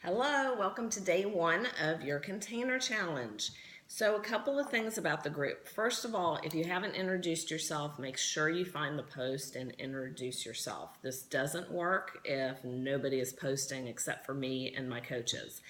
Hello, welcome to day one of your container challenge. So a couple of things about the group. First of all, if you haven't introduced yourself, make sure you find the post and introduce yourself. This doesn't work if nobody is posting except for me and my coaches.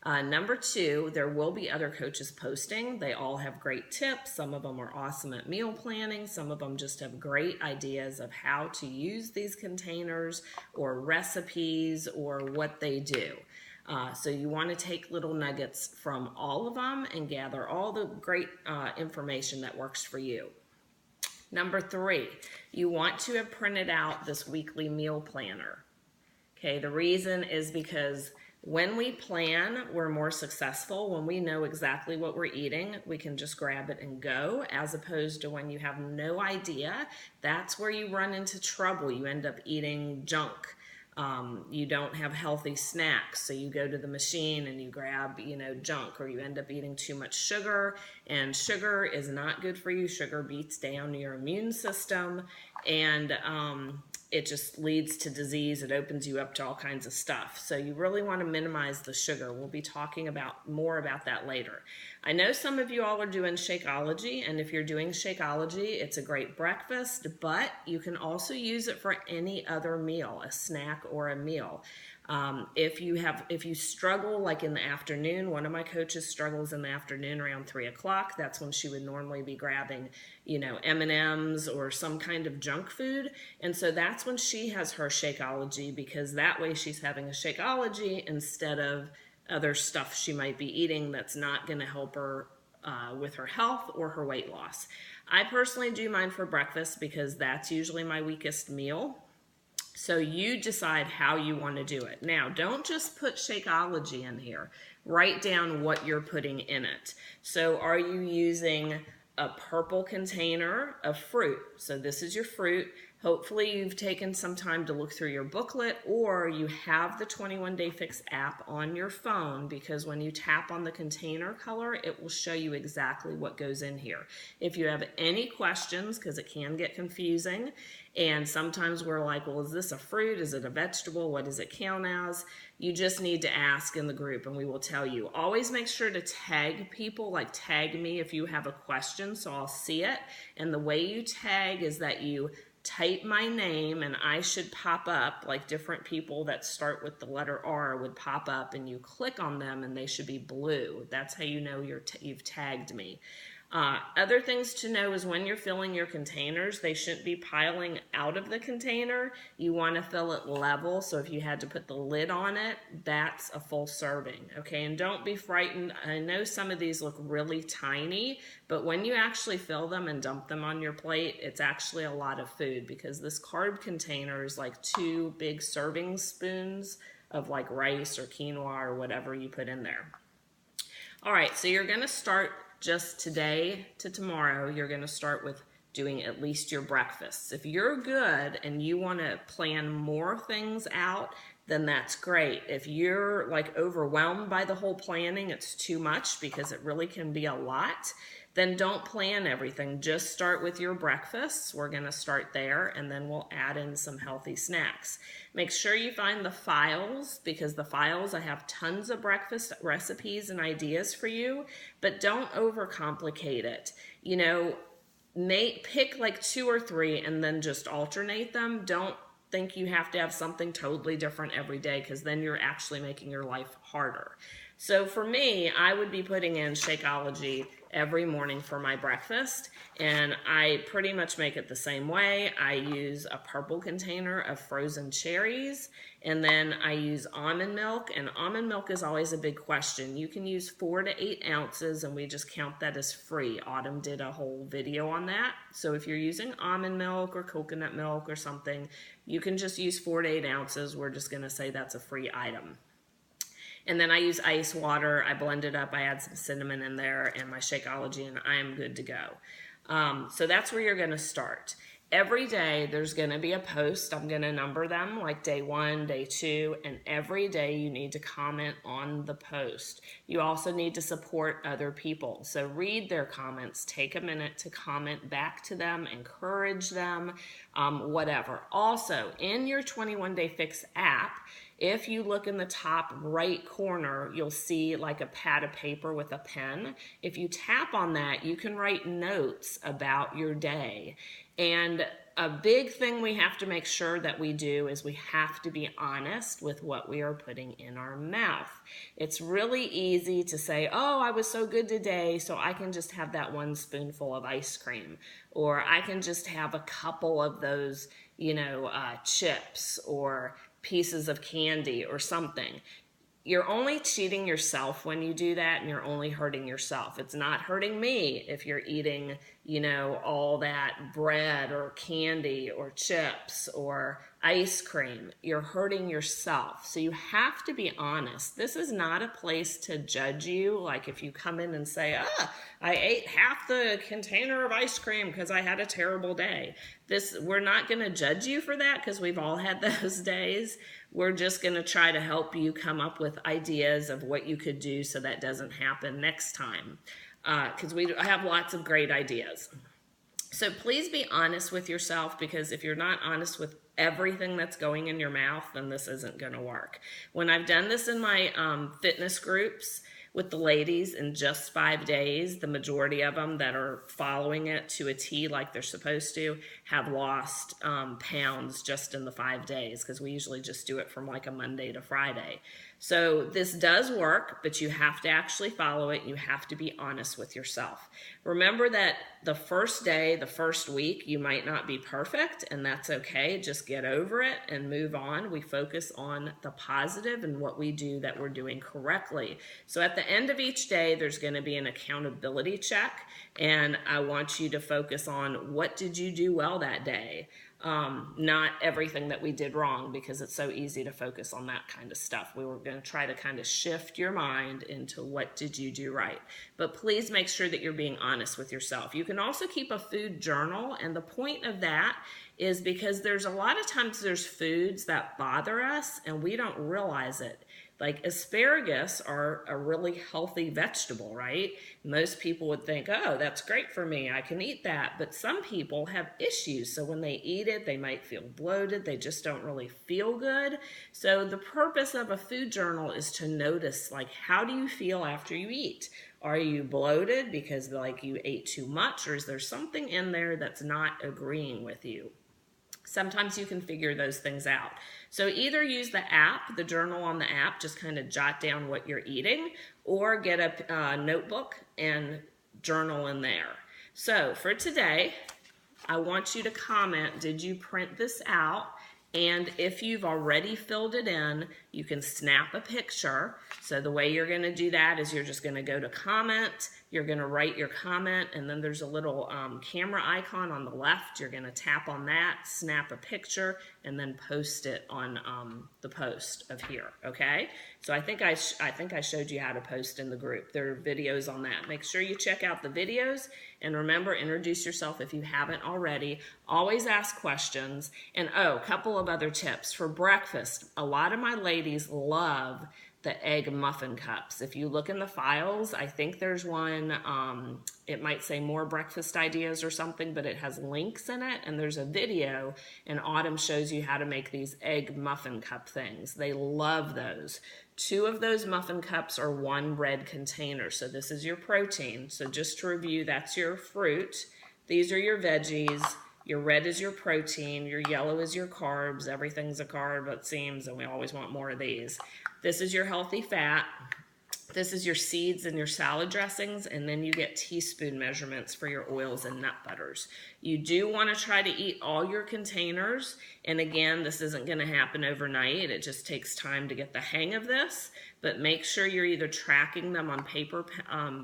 Number two, there will be other coaches posting. They all have great tips. Some of them are awesome at meal planning. Some of them just have great ideas of how to use these containers or recipes or what they do. So you want to take little nuggets from all of them and gather all the great information that works for you. Number three, you want to have printed out this weekly meal planner. Okay, the reason is because when we plan, we're more successful. When we know exactly what we're eating, we can just grab it and go, as opposed to when you have no idea. That's where you run into trouble. You end up eating junk. You don't have healthy snacks, so you go to the machine and you grab, junk, or you end up eating too much sugar, and sugar is not good for you. Sugar beats down your immune system, and it just leads to disease. It opens you up to all kinds of stuff. So you really want to minimize the sugar. We'll be talking more about that later. I know some of you all are doing Shakeology, and if you're doing Shakeology, it's a great breakfast, but you can also use it for any other meal, a snack or a meal. If you struggle like in the afternoon, one of my coaches struggles in the afternoon around 3 o'clock. That's when she would normally be grabbing, M&Ms or some kind of junk food. And so that's when she has her Shakeology, because that way she's having a Shakeology instead of other stuff she might be eating that's not going to help her with her health or her weight loss. I personally do mine for breakfast because that's usually my weakest meal. So you decide how you want to do it. Now, don't just put Shakeology in here. Write down what you're putting in it. So are you using a purple container of fruit? So this is your fruit. Hopefully you've taken some time to look through your booklet, or you have the 21 Day Fix app on your phone, because when you tap on the container color, it will show you exactly what goes in here. If you have any questions, because it can get confusing, and sometimes we're like, well, is this a fruit? Is it a vegetable? What does it count as? You just need to ask in the group and we will tell you. Always make sure to tag people, like tag me if you have a question so I'll see it. And the way you tag is that you type my name and I should pop up, like different people that start with the letter R would pop up, and you click on them and they should be blue. That's how you know you've tagged me. Other things to know is when you're filling your containers, they shouldn't be piling out of the container. You want to fill it level, so if you had to put the lid on it, that's a full serving, okay? And don't be frightened. I know some of these look really tiny, but when you actually fill them and dump them on your plate, it's actually a lot of food, because this carb container is like 2 big serving spoons of like rice or quinoa or whatever you put in there. All right, so you're going to start just today to tomorrow. You're going to start with doing at least your breakfasts. If you're good and you want to plan more things out, then that's great. If you're like overwhelmed by the whole planning, it's too much, because it really can be a lot, then don't plan everything. Just start with your breakfasts. We're going to start there, and then we'll add in some healthy snacks. Make sure you find the files, because the files, I have tons of breakfast recipes and ideas for you, but don't overcomplicate it. Pick like 2 or 3 and then just alternate them. Don't think you have to have something totally different every day, because then you're actually making your life harder. So for me, I would be putting in Shakeology every morning for my breakfast, and I pretty much make it the same way. I use a purple container of frozen cherries, and then I use almond milk, and almond milk is always a big question. You can use 4 to 8 ounces, and we just count that as free. Autumn did a whole video on that. So if you're using almond milk or coconut milk or something, you can just use 4 to 8 ounces. We're just going to say that's a free item. And then I use ice water. I blend it up. I add some cinnamon in there and my Shakeology, and I am good to go. So that's where you're going to start. Every day there's going to be a post. I'm going to number them, like day 1, day 2, and every day you need to comment on the post. You also need to support other people. So read their comments. Take a minute to comment back to them, encourage them, whatever. Also, in your 21 Day Fix app, If you look in the top right corner, you'll see like a pad of paper with a pen. If you tap on that, you can write notes about your day. And a big thing we have to make sure that we do is we have to be honest with what we are putting in our mouth. It's really easy to say, oh, I was so good today, so I can just have that one spoonful of ice cream, or I can just have a couple of those, chips or pieces of candy or something. You're only cheating yourself when you do that, and you're only hurting yourself. It's not hurting me if you're eating, all that bread or candy or chips or ice cream. You're hurting yourself. So you have to be honest. This is not a place to judge you. Like if you come in and say, I ate half the container of ice cream because I had a terrible day. We're not going to judge you for that because we've all had those days. We're just going to try to help you come up with ideas of what you could do so that doesn't happen next time, because we have lots of great ideas. So please be honest with yourself, because if you're not honest with everything that's going in your mouth, then this isn't going to work. When I've done this in my fitness groups with the ladies in just 5 days, the majority of them that are following it to a T like they're supposed to have lost pounds just in the 5 days, because we usually just do it from like a Monday to Friday. So this does work, but you have to actually follow it. You have to be honest with yourself. Remember that the first day, the first week, you might not be perfect, and that's okay. Just get over it and move on. We focus on the positive and what we do that we're doing correctly. So at the end of each day, there's going to be an accountability check, and I want you to focus on what did you do well that day. Not everything that we did wrong, because it's so easy to focus on that kind of stuff. We were going to try to kind of shift your mind into what did you do right. But please make sure that you're being honest with yourself. You can also keep a food journal, and the point of that is because there's a lot of times there's foods that bother us and we don't realize it. Like asparagus are a really healthy vegetable, right? Most people would think, oh, that's great for me, I can eat that. But some people have issues. So when they eat it, they might feel bloated. They just don't really feel good. So the purpose of a food journal is to notice, like, how do you feel after you eat? Are you bloated because like you ate too much, or is there something in there that's not agreeing with you? Sometimes you can figure those things out. So either use the app, the journal on the app, just kind of jot down what you're eating, or get a notebook and journal in there. So for today, I want you to comment, did you print this out? And if you've already filled it in, you can snap a picture. So the way you're going to do that is you're just going to go to comment, you're going to write your comment, and then there's a little camera icon on the left. You're going to tap on that, snap a picture, and then post it on the post of here, okay? So I think I showed you how to post in the group. There are videos on that. Make sure you check out the videos, and remember, introduce yourself if you haven't already. Always ask questions. And a couple of other tips. For breakfast, a lot of my ladies love the egg muffin cups. If you look in the files, I think there's one, it might say more breakfast ideas or something, but it has links in it, and there's a video, and Autumn shows you how to make these egg muffin cup things. They love those. 2 of those muffin cups are 1 red container, so this is your protein. So just to review, that's your fruit. These are your veggies. Your red is your protein, your yellow is your carbs. Everything's a carb, it seems, and we always want more of these. This is your healthy fat. This is your seeds and your salad dressings, and then you get teaspoon measurements for your oils and nut butters. You do want to try to eat all your containers, and again, this isn't going to happen overnight. It just takes time to get the hang of this, but make sure you're either tracking them on paper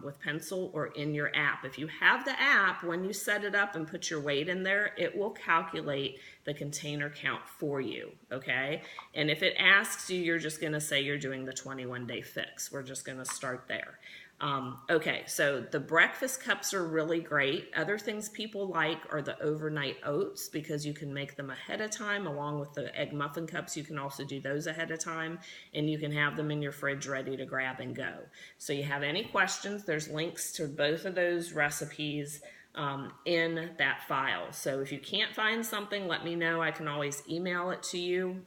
with pencil or in your app. If you have the app, when you set it up and put your weight in there, it will calculate the container count for you, okay? And if it asks you, you're just going to say you're doing the 21-day fix. We're just going to start there. Okay, so the breakfast cups are really great. Other things people like are the overnight oats, because you can make them ahead of time along with the egg muffin cups. You can also do those ahead of time, and you can have them in your fridge ready to grab and go. So you have any questions, there's links to both of those recipes in that file. So if you can't find something, let me know. I can always email it to you.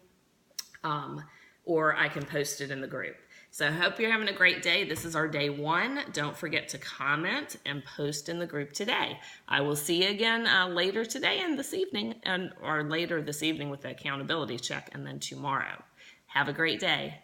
or I can post it in the group. So I hope you're having a great day. This is our day 1. Don't forget to comment and post in the group today. I will see you again later today and this evening, or later this evening with the accountability check, and then tomorrow. Have a great day.